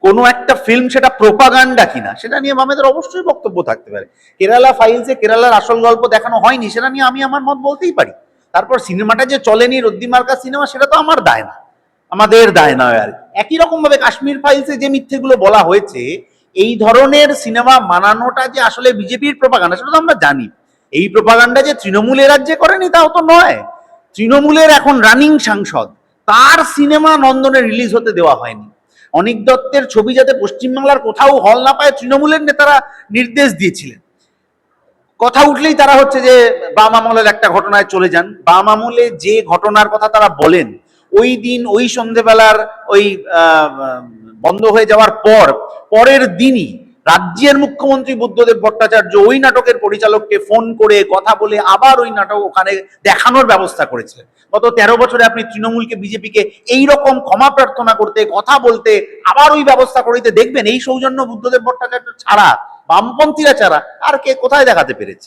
কোনো একটা ফিল্ম সেটা প্রোপাগান্ডা কিনা সেটা নিয়ে বামেদের অবশ্যই বক্তব্য থাকতে পারে। কেরালা ফাইলসে কেরালার আসল গল্প দেখানো হয়নি, সেটা নিয়ে আমি আমার মত বলতেই পারি। তারপর সিনেমাটা যে চলেনি রদ্দি মার্কা সিনেমা, সেটা তো আমার দায় না, আমাদের দায় নয়। আর একই রকম ভাবে কাশ্মীর ফাইলসে যে মিথ্যেগুলো বলা হয়েছে, এই ধরনের সিনেমা বানানোটা যে আসলে বিজেপির প্রোপাগান্ডা সেটা তো আমরা জানি। এই প্রোপাগান্ডা যে তৃণমূলের রাজ্যে করেনি তাও তো নয়। তৃণমূলের এখন রানিং সাংসদ, তার সিনেমা নন্দনে রিলিজ হতে দেওয়া হয়নি। অনিক দত্তের ছবি যাতে পশ্চিমবাংলার কোথাও হল না পায় তৃণমূলের নেতারা নির্দেশ দিয়েছিলেন। কথা উঠলেই তারা হচ্ছে যে বাম আমলের একটা ঘটনায় চলে যান। বাম আমলে যে ঘটনার কথা তারা বলেন, ওই দিন ওই সন্ধেবেলার ওই বন্ধ হয়ে যাওয়ার পরের দিনই রাজ্যের মুখ্যমন্ত্রী বুদ্ধদেব ভট্টাচার্য ওই নাটকের পরিচালককে ফোন করে কথা বলে আবার ওই নাটক ওখানে দেখানোর ব্যবস্থা করেছিলেন। গত 13 বছরে আপনি তৃণমূলকে, বিজেপিকে এইরকম ক্ষমা প্রার্থনা করতে, কথা বলতে, আবার ওই ব্যবস্থা করিতে দেখবেন। এই সৌজন্য বুদ্ধদেব ভট্টাচার্য ছাড়া, বামপন্থীরা ছাড়া আর কে কোথায় দেখাতে পেরেছে?